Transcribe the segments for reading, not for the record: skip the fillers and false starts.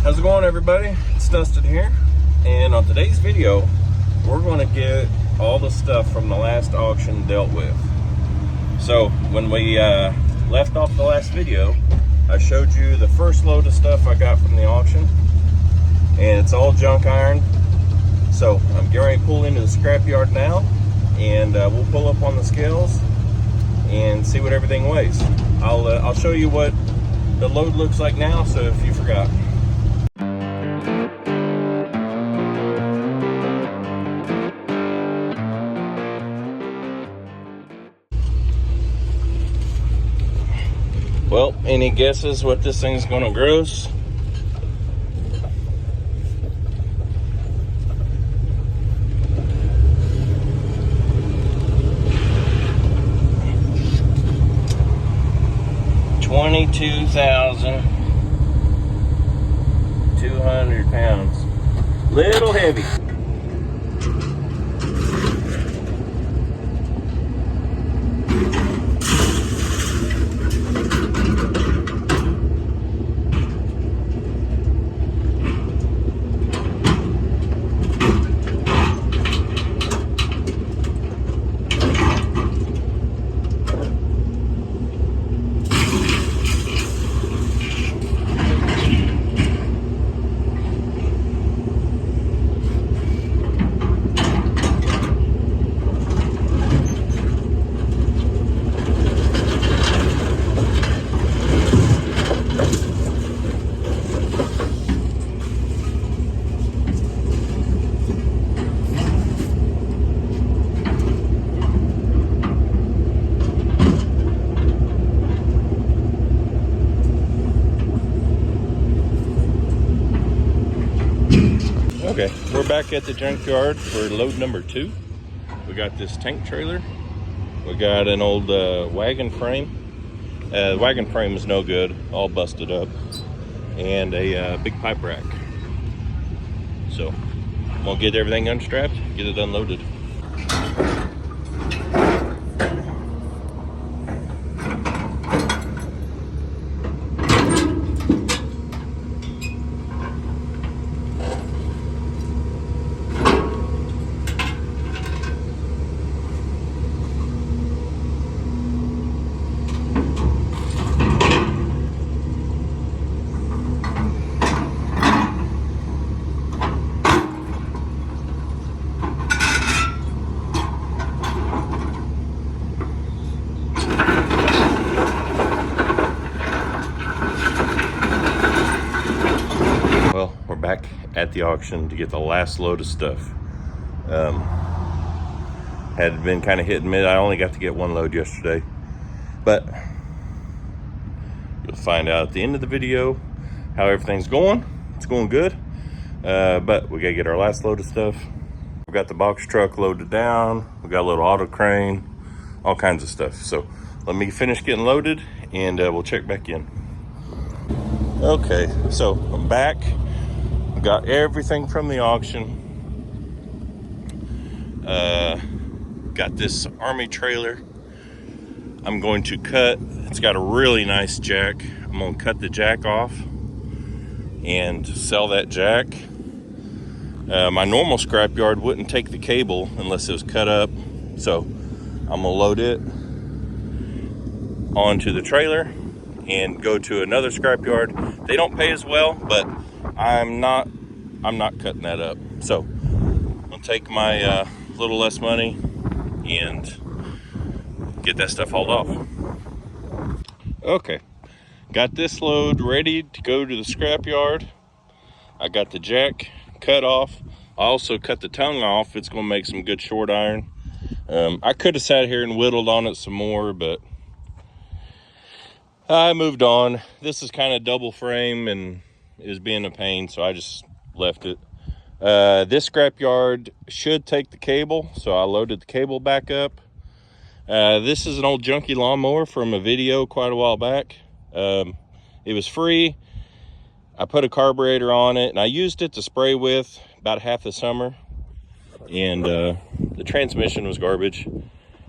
How's it going, everybody? It's Dustin here, and on today's video we're going to get all the stuff from the last auction dealt with. So when we left off the last video, I showed you the first load of stuff I got from the auction, and it's all junk iron. So I'm getting ready to pull into the scrapyard now, and we'll pull up on the scales and see what everything weighs. I'll show you what the load looks like now, so if you forgot. Well, any guesses what this thing's gonna gross? £22,200. Little heavy. Okay, we're back at the junkyard for load number 2. We got this tank trailer. We got an old wagon frame. The wagon frame is no good, all busted up. And a big pipe rack. So, I'm gonna get everything unstrapped, get it unloaded. Well, we're back at the auction to get the last load of stuff. Had been kind of hit and miss. I only got to get one load yesterday, but you'll find out at the end of the video how everything's going. It's going good, but we gotta get our last load of stuff. We got the box truck loaded down. We got a little auto crane, all kinds of stuff. So let me finish getting loaded, and we'll check back in. Okay, so I'm back. Got everything from the auction. Got this Army trailer. I'm going to cut. It's got a really nice jack. I'm going to cut the jack off and sell that jack. My normal scrapyard wouldn't take the cable unless it was cut up. So I'm going to load it onto the trailer and go to another scrapyard. They don't pay as well, but I'm not cutting that up. So I'll take my little less money and get that stuff hauled off. Okay, got this load ready to go to the scrapyard. I got the jack cut off. I also cut the tongue off. It's gonna make some good short iron. I could have sat here and whittled on it some more, but I moved on. This is kind of double frame and is being a pain, so I just left it. This scrapyard should take the cable, so I loaded the cable back up. This is an old junky lawnmower from a video quite a while back. It was free. I put a carburetor on it, and I used it to spray with about half the summer. And the transmission was garbage.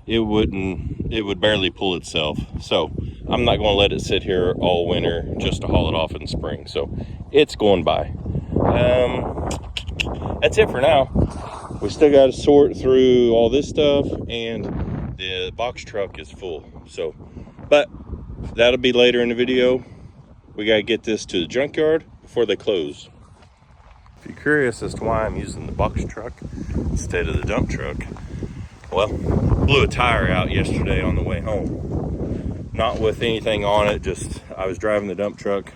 it would barely pull itself. So I'm not going to let it sit here all winter just to haul it off in the spring. So it's going by. That's it for now. We still got to sort through all this stuff, and the box truck is full. So, but that'll be later in the video. We got to get this to the junkyard before they close. If you're curious as to why I'm using the box truck instead of the dump truck, well, blew a tire out yesterday on the way home. Not with anything on it, just I was driving the dump truck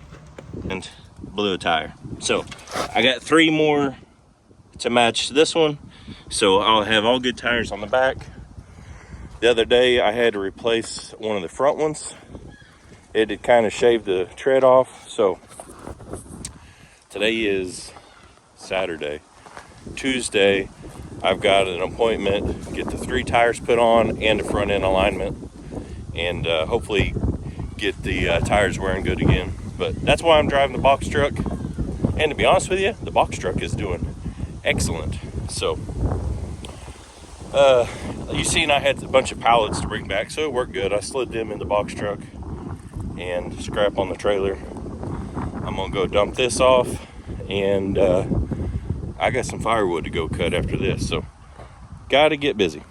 and blew a tire. So I got 3 more to match this one, so I'll have all good tires on the back. The other day I had to replace one of the front ones. It had kind of shaved the tread off. So today is Saturday. Tuesday I've got an appointment to get the 3 tires put on and the front end alignment, and hopefully get the tires wearing good again. But that's why I'm driving the box truck, and to be honest with you, the box truck is doing excellent. So you seen I had a bunch of pallets to bring back, so it worked good. I slid them in the box truck and scrap on the trailer. I'm gonna go dump this off, and I got some firewood to go cut after this, so gotta get busy.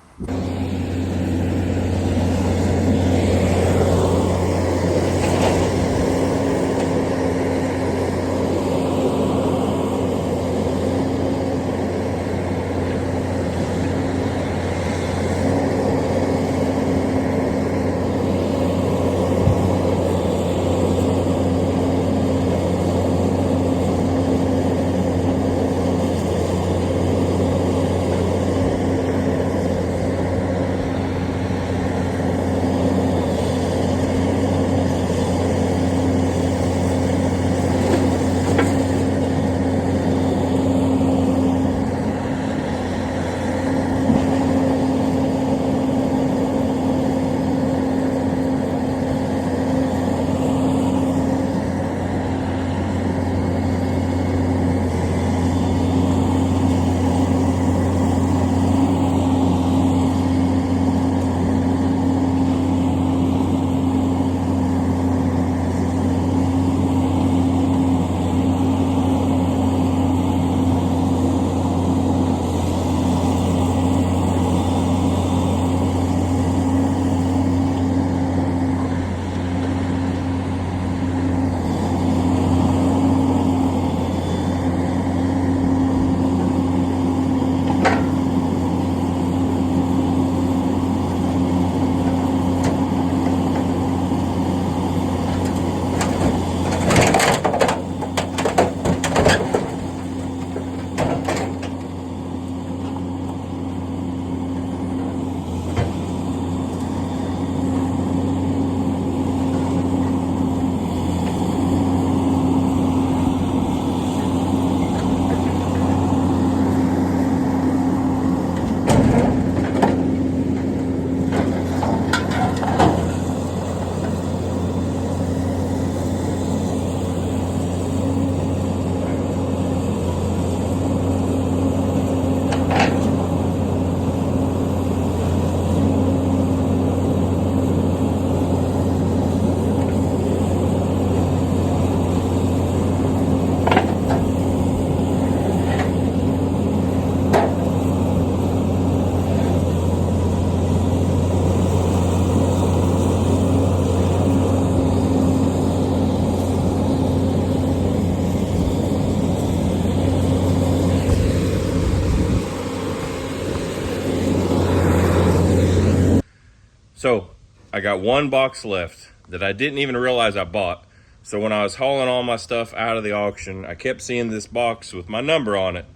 So I got 1 box left that I didn't even realize I bought. So when I was hauling all my stuff out of the auction, I kept seeing this box with my number on it.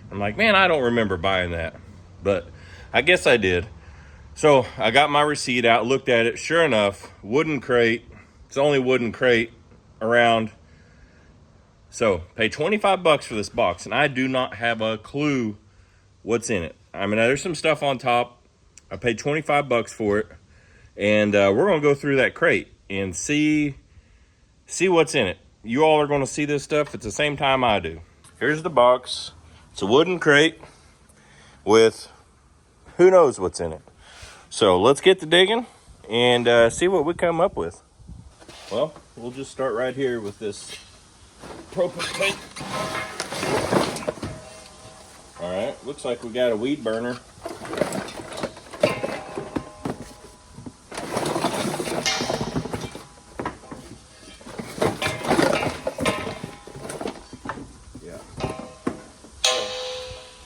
I'm like, man, I don't remember buying that, but I guess I did. So I got my receipt out, looked at it. Sure enough, wooden crate. It's the only wooden crate around. So paid 25 bucks for this box, and I do not have a clue what's in it. I mean, there's some stuff on top. I paid 25 bucks for it. And we're going to go through that crate and see what's in it. You all are going to see this stuff at the same time I do. Here's the box. It's a wooden crate with who knows what's in it. So let's get to digging and see what we come up with. Well, we'll just start right here with this propane tank. All right, looks like we got a weed burner. Yeah.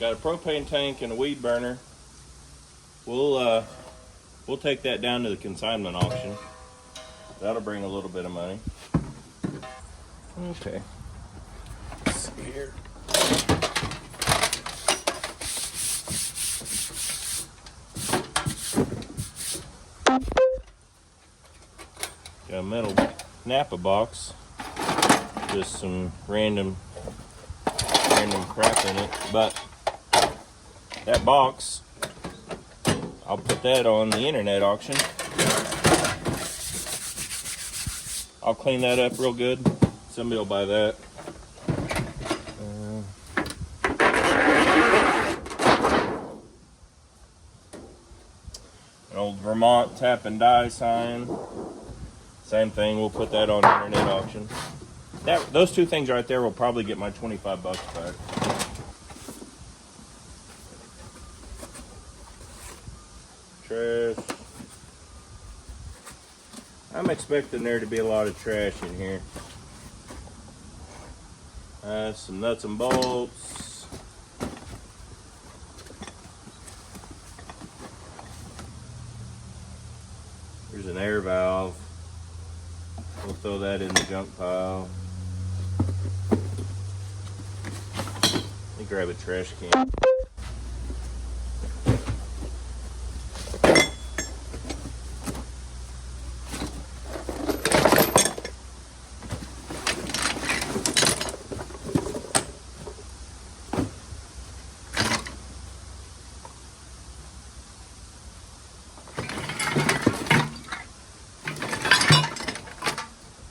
Got a propane tank and a weed burner. We'll take that down to the consignment auction. That'll bring a little bit of money. Okay. Let's see here. Got a metal Napa box. Just some random crap in it. But that box, I'll put that on the internet auction. I'll clean that up real good. Somebody will buy that. An old Vermont tap and die sign. Same thing, we'll put that on the internet auction. Those two things right there will probably get my 25 bucks back. Trash. I'm expecting there to be a lot of trash in here. Some nuts and bolts. There's an air valve. We'll throw that in the junk pile. Let me grab a trash can.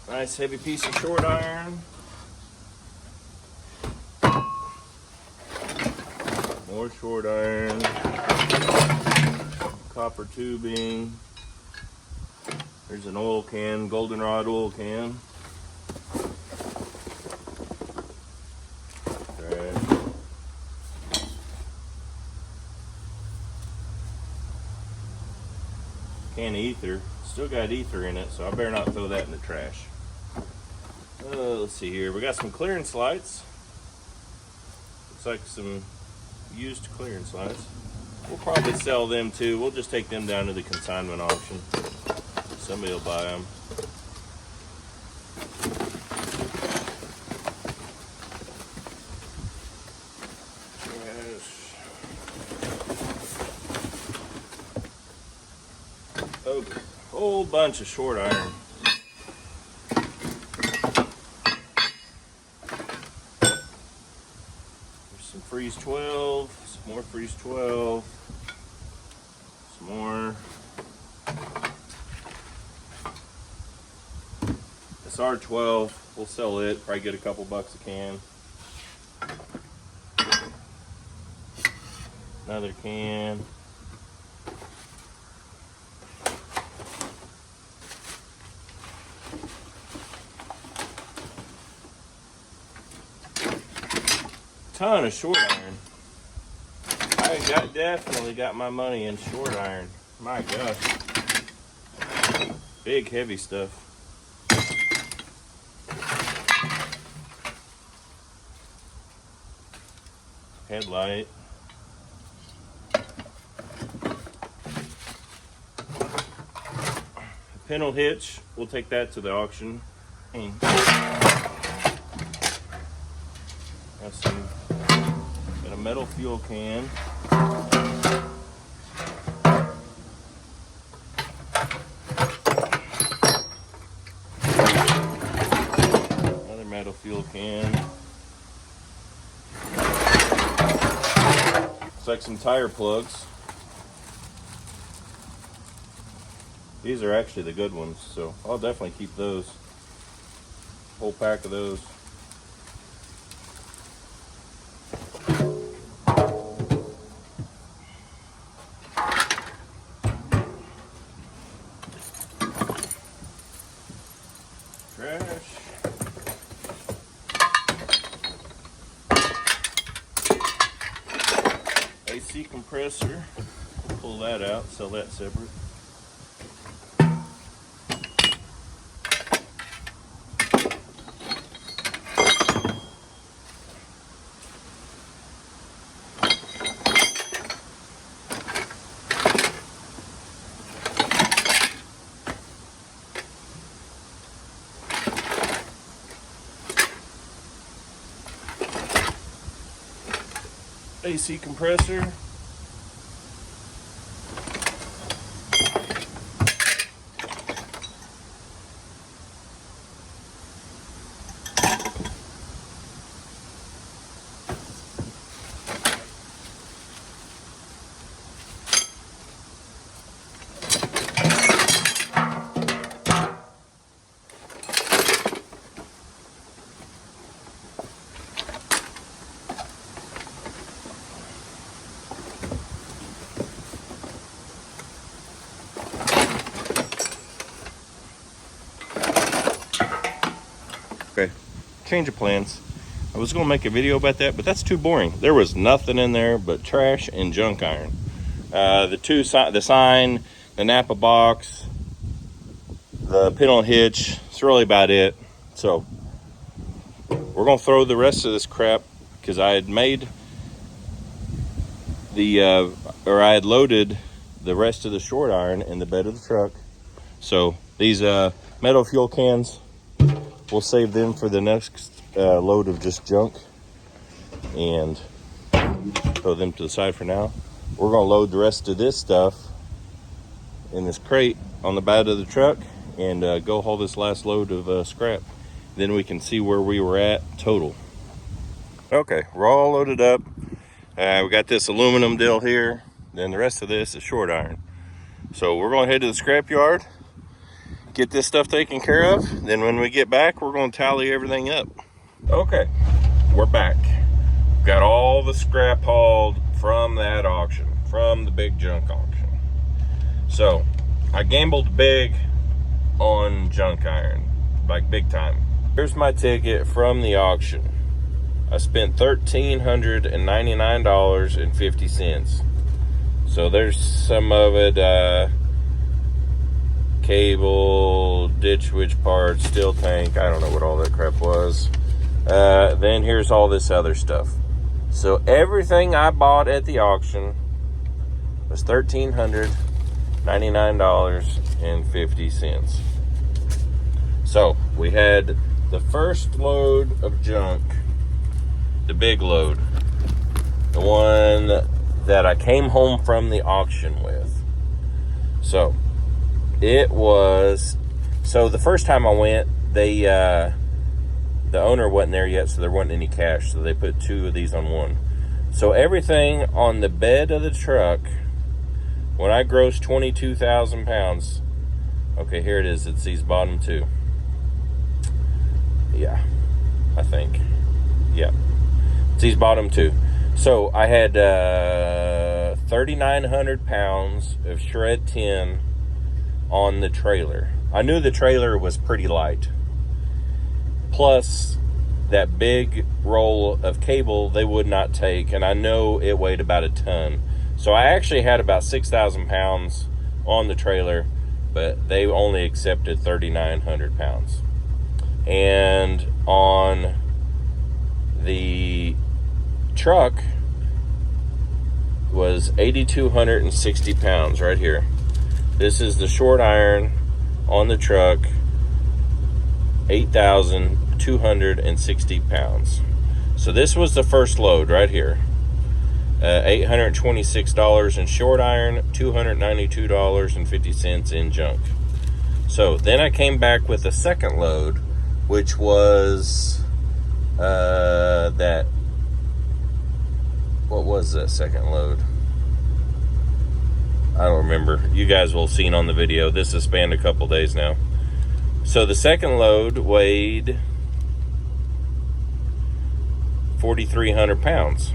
Nice heavy piece of short iron. More short iron. Copper tubing. There's an oil can, goldenrod oil can. Trash. Can of ether. Still got ether in it, so I better not throw that in the trash. Let's see here. We got some clearance lights. Looks like some used clearance lights. We'll probably sell them too. We'll just take them down to the consignment auction. Somebody will buy them. Okay. Whole bunch of short iron. Freeze 12, some more Freeze 12, some more. SR 12, we'll sell it, probably get a couple bucks a can. Another can. Ton of short iron. I definitely got my money in short iron. My gosh. Big heavy stuff. Headlight. Pintle hitch. We'll take that to the auction. Got a metal fuel can. Another metal fuel can. Looks like some tire plugs. These are actually the good ones, so I'll definitely keep those. Whole pack of those. AC compressor. Pull that out, sell that separate. AC compressor. Okay, change of plans. I was gonna make a video about that, but that's too boring. There was nothing in there but trash and junk iron. The sign, the Napa box, the pintle hitch, it's really about it. So we're gonna throw the rest of this crap, because I had made I had loaded the rest of the short iron in the bed of the truck. So these metal fuel cans, we'll save them for the next load of just junk and throw them to the side for now. We're gonna load the rest of this stuff in this crate on the bed of the truck and go haul this last load of scrap. Then we can see where we were at total. Okay, we're all loaded up. We got this aluminum deal here. Then the rest of this is short iron. So we're gonna head to the scrap yard, get this stuff taken care of. Then when we get back, we're gonna tally everything up. Okay, we're back. Got all the scrap hauled from that auction, from the big junk auction. So I gambled big on junk iron, like big time. Here's my ticket from the auction. I spent $1,399.50. So there's some of it, cable, ditch witch parts, steel tank, I don't know what all that crap was. Then here's all this other stuff. So everything I bought at the auction was $1,399.50. So we had the first load of junk, the big load, the one that I came home from the auction with. So it was, so the first time I went, the owner wasn't there yet, so there wasn't any cash, so they put two of these on one. So everything on the bed of the truck, when I grossed 22,000 pounds, okay, here it is, it's these bottom two. Yeah, I think, yeah, it's these bottom two. So I had 3,900 pounds of shred tin on the trailer. I knew the trailer was pretty light. Plus that big roll of cable they would not take, and I know it weighed about a ton. So I actually had about 6,000 pounds on the trailer, but they only accepted 3,900 pounds. And on the truck was 8,260 pounds right here. This is the short iron on the truck, 8,260 pounds. So this was the first load right here. $826 in short iron, $292.50 in junk. So then I came back with a second load, which was what was that second load? I don't remember. You guys will have seen on the video. This has spanned a couple days now. So the second load weighed 4,300 pounds.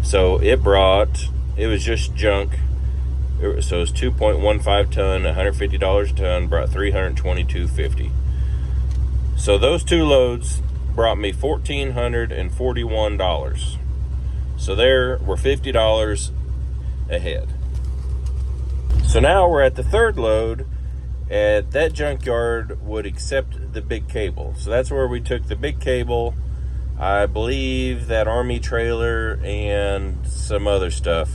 So it was just junk. So it was 2.15 ton, $150 a ton, brought $322.50. So those two loads brought me $1,441. So there, we're $50 ahead. So now we're at the third load. At that junkyard would accept the big cable. So that's where we took the big cable. I believe that Army trailer and some other stuff.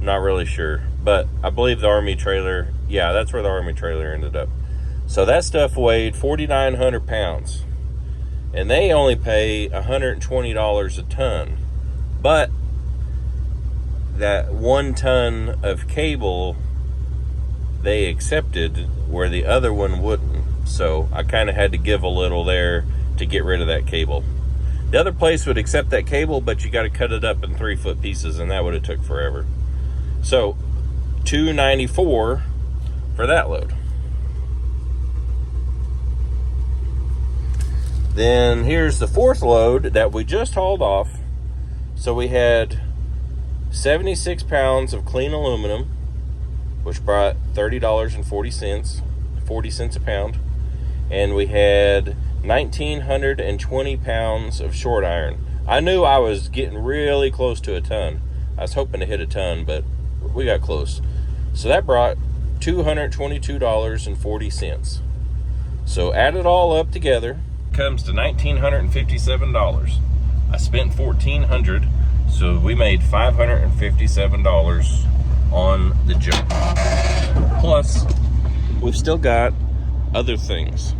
Not really sure, but I believe the Army trailer, yeah, that's where the Army trailer ended up. So that stuff weighed 4,900 pounds, and they only pay $120 a ton. But that 1 ton of cable they accepted where the other one wouldn't. So I kind of had to give a little there to get rid of that cable. The other place would accept that cable, but you got to cut it up in 3-foot pieces, and that would have took forever. So $294 for that load. Then here's the fourth load that we just hauled off. So we had 76 pounds of clean aluminum, which brought $30.40, 40 cents a pound. And we had 1,920 pounds of short iron. I knew I was getting really close to a ton. I was hoping to hit a ton, but we got close. So that brought $222.40. So add it all up together, comes to $1,957. I spent $1,400, so we made $557 on the jump. Plus, we've still got other things.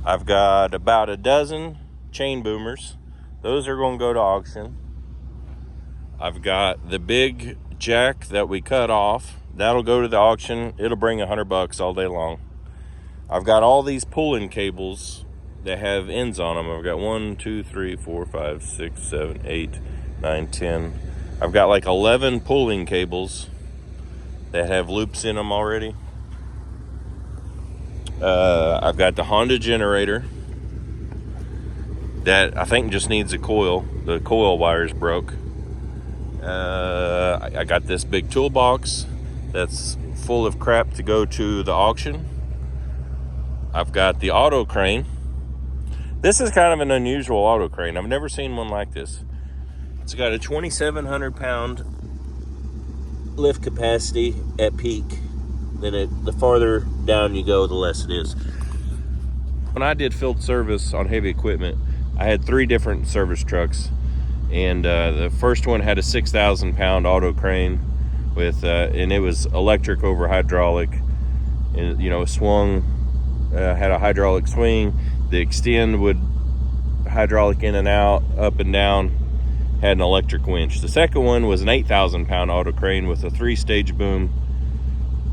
I've got about a dozen chain boomers. Those are going to go to auction. I've got the big jack that we cut off. That'll go to the auction. It'll bring $100 all day long. I've got all these pulling cables that have ends on them. I've got 1, 2, 3, 4, 5, 6, 7, 8, 9, 10. I've got like 11 pulling cables that have loops in them already. I've got the Honda generator that I think just needs a coil. The coil wires broke. I got this big toolbox that's full of crap to go to the auction. I've got the auto crane. This is kind of an unusual auto crane. I've never seen one like this. It's got a 2,700 pound lift capacity at peak. Then the farther down you go, the less it is. When I did field service on heavy equipment, I had 3 different service trucks, and the first one had a 6,000 pound auto crane with, and it was electric over hydraulic, and swung, had a hydraulic swing. The extend would hydraulic in and out, up and down, had an electric winch. The second one was an 8,000 pound auto crane with a 3-stage boom,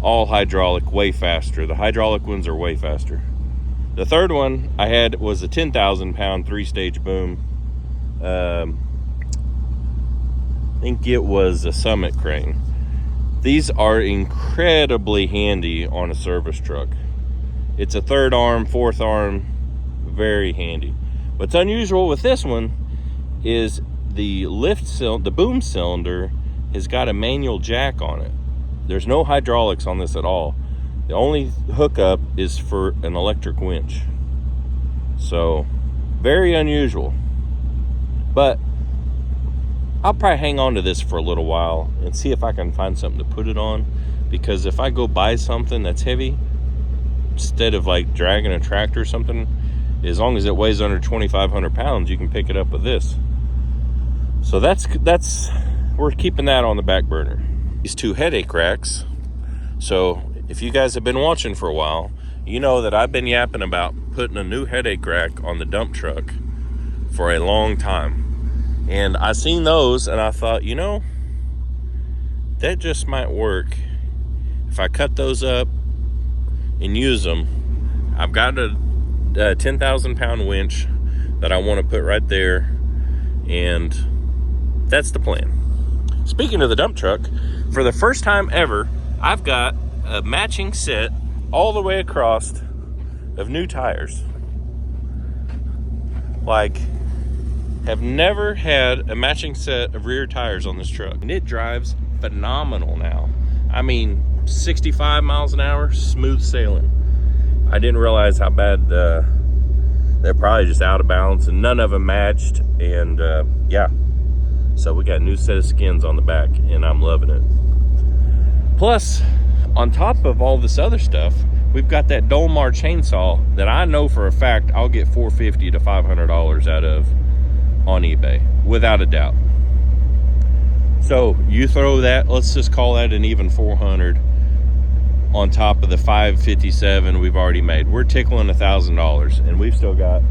all hydraulic, way faster. The hydraulic ones are way faster. The third one I had was a 10,000 pound 3-stage boom. I think it was a Summit crane. These are incredibly handy on a service truck. It's a 3rd arm, 4th arm, very handy. What's unusual with this one is the the boom cylinder has got a manual jack on it. There's no hydraulics on this at all. The only hookup is for an electric winch. So, very unusual. But I'll probably hang on to this for a little while and see if I can find something to put it on. Because if I go buy something that's heavy, instead of like dragging a tractor or something, as long as it weighs under 2,500 pounds, you can pick it up with this. So we're keeping that on the back burner. These 2 headache racks. So if you guys have been watching for a while, you know that I've been yapping about putting a new headache rack on the dump truck for a long time. And I seen those and I thought, that just might work. If I cut those up and use them, I've got a 10,000 pound winch that I want to put right there, and that's the plan. Speaking of the dump truck, for the first time ever, I've got a matching set all the way across of new tires. Like, have never had a matching set of rear tires on this truck. And it drives phenomenal now. I mean, 65 miles an hour, smooth sailing. I didn't realize how bad they're probably just out of balance, and none of them matched. And yeah, So we got a new set of skins on the back, and I'm loving it. Plus, on top of all this other stuff, we've got that Dolmar chainsaw that I know for a fact I'll get $450 to $500 out of on eBay, without a doubt. So you throw that, let's just call that an even 400 on top of the 557 we've already made. We're tickling $1,000, and we've still got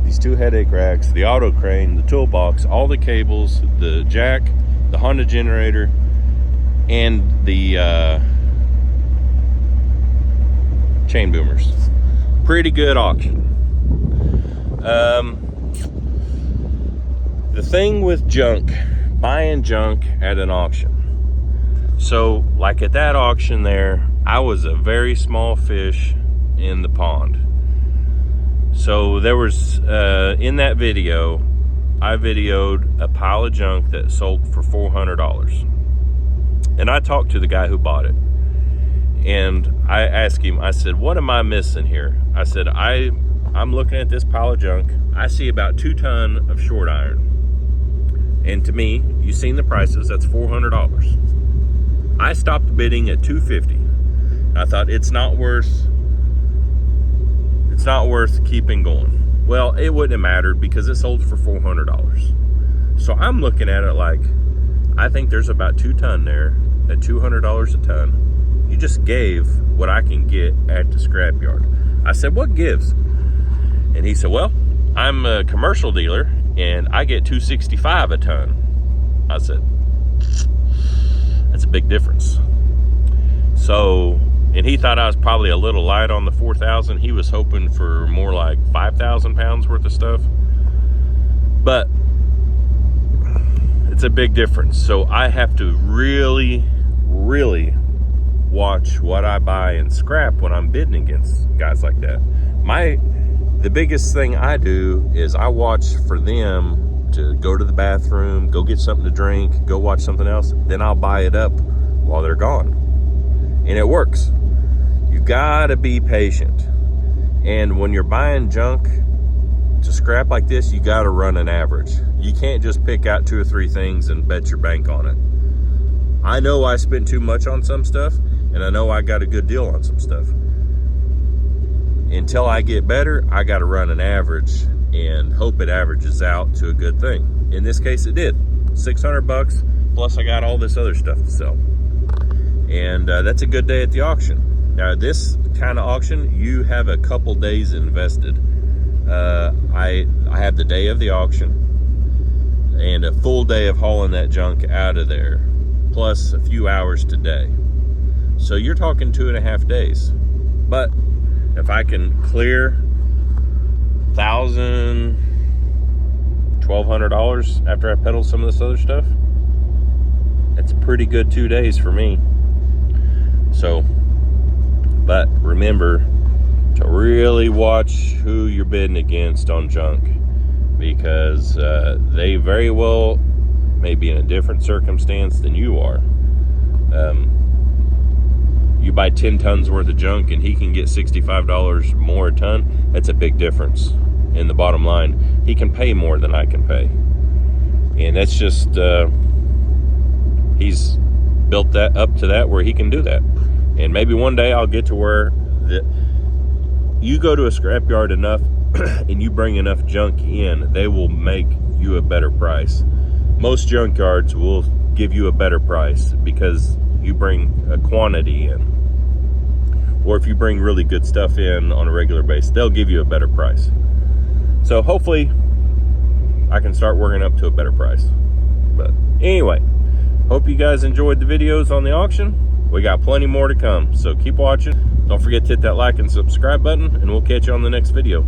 these 2 headache racks, the auto crane, the toolbox, all the cables, the jack, the Honda generator, and the chain boomers. Pretty good auction. The thing with junk, buying junk at an auction. So like at that auction there, I was a very small fish in the pond. So there was, in that video, I videoed a pile of junk that sold for $400. And I talked to the guy who bought it. And I asked him, I said, what am I missing here? I said, I'm looking at this pile of junk. I see about 2 tons of short iron. And to me, you've seen the prices, that's $400. I stopped bidding at $250. I thought it's not worth keeping going. Well, it wouldn't have mattered because it sold for $400. So I'm looking at it like, I think there's about 2 tons there at $200 a ton. You just gave what I can get at the scrapyard. I said, what gives? And he said, well, I'm a commercial dealer and I get $265 a ton. I said, that's a big difference. So, and he thought I was probably a little light on the 4,000. He was hoping for more like 5,000 pounds worth of stuff. But it's a big difference. So I have to really, really watch what I buy and scrap when I'm bidding against guys like that. The biggest thing I do is I watch for them to go to the bathroom, go get something to drink, go watch something else, then I'll buy it up while they're gone. And it works. You gotta be patient. And when you're buying junk to scrap like this, you gotta run an average. You can't just pick out 2 or 3 things and bet your bank on it. I know I spent too much on some stuff, and I know I got a good deal on some stuff. Until I get better, I gotta run an average and hope it averages out to a good thing. In this case, it did. $600 plus I got all this other stuff to sell. And that's a good day at the auction. Now, this kind of auction, you have a couple days invested. I have the day of the auction and a full day of hauling that junk out of there, plus a few hours today. So you're talking 2.5 days. But if I can clear $1,000, $1,200 after I peddle some of this other stuff, that's a pretty good 2 days for me. So, but remember to really watch who you're bidding against on junk, because they very well may be in a different circumstance than you are. You buy 10 tons worth of junk and he can get $65 more a ton. That's a big difference. In the bottom line, he can pay more than I can pay. And that's just, he's built that up to that where he can do that. And maybe one day I'll get to where you go to a scrapyard enough and you bring enough junk in, they will make you a better price. Most junkyards will give you a better price because you bring a quantity in. Or if you bring really good stuff in on a regular basis, they'll give you a better price. So hopefully I can start working up to a better price. But anyway, hope you guys enjoyed the videos on the auction. We got plenty more to come, so keep watching. Don't forget to hit that like and subscribe button, and we'll catch you on the next video.